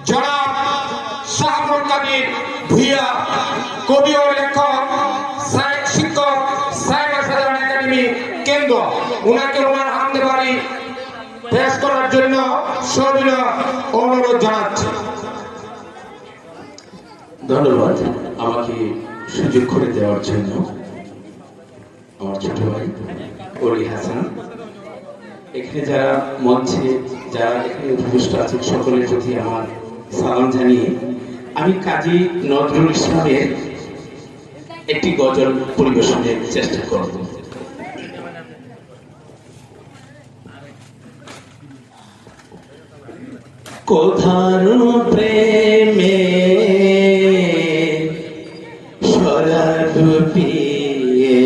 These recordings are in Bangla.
জনাব শাহরুল কাদির ভূঁইয়া, কবি ও লেখক, শিক্ষক, সাইবার সাধারণ একাডেমি কেন্দ্র, উনাকে ওনার হামদে বাড়ি পেশ করার জন্য সবিনয় অনুরোধ জানাচ্ছি। ধন্যবাদ আমাকে সুযোগ করে দেওয়ার জন্য। আমার ছোট ভাই অলি হাসান, এখানে যারা মঞ্চে যারা এখানে উপবিষ্ট আছেন সকলের প্রতি আমার সালাম জানিয়ে আমি কাজী নজরুল ইসলামের একটি গজল পরিবেশনের চেষ্টা করব। কোথার প্রেমে শরাব পিয়ে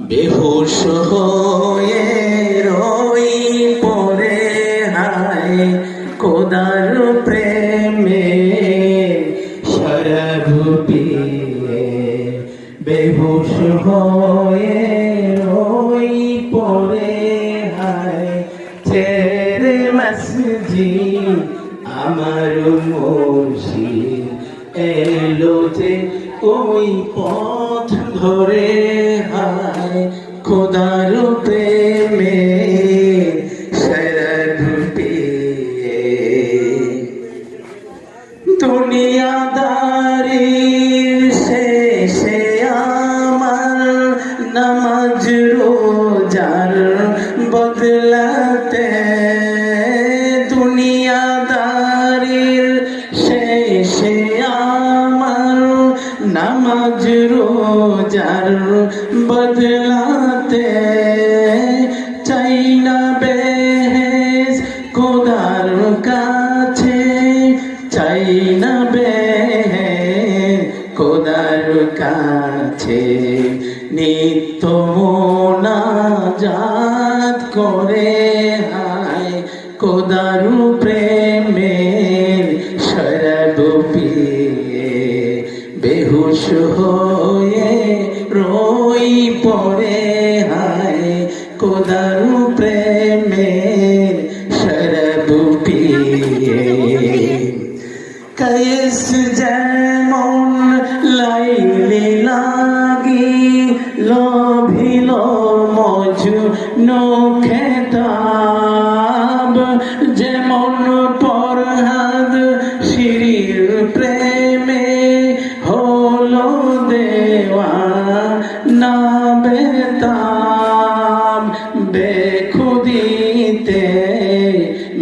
বেহুশ হয়ে রই পড়ে হায়, কোদার প্রেমে শরাব পিয়ে বেহুশ হয়ে রই পড়ে হায়, ছেড়ে মসজিদ আমার মুর্শিদ এলো যে ওই পথ ধরে হায়, খোদার প্রেমে শরাব পিয়ে দুনিয়াদারির শেষে আমার নামাজ রোজার বদলাতে, দুনিয়াদারির শেষে আমার নামাজ রোজার বদলাতে, চাই না বেহেস খোদার কাছে, চাই না বেহেস খোদার কাছে, নিত্য মোনাজাত করে হায়, খোদার প্রেমের শরাব পিয়ে বেহুশ হয়ে রই পড়ে হায়, খোদার প্রেমের শরাব পিয়ে। কায়েস যেমন লাইলে লাগি লোভিল মজনু খেতাব, যেমন ফরহাদ শিরির প্রেমে হলো দেওয়ানা বেতাব, বেখুদিতে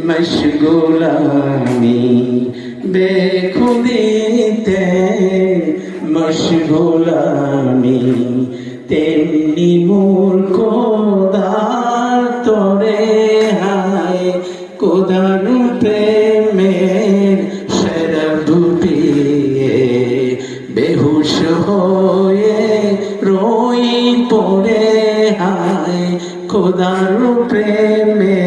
মশগুল আমি, বেখুদিতে মশগুল আমি, তেমনি মূর্খ খোদার তোরে হায়, খোদার প্রেমের শরাব পিয়ে বেহুশ হয়ে রই পড়ে হায়, খোদার প্রেমে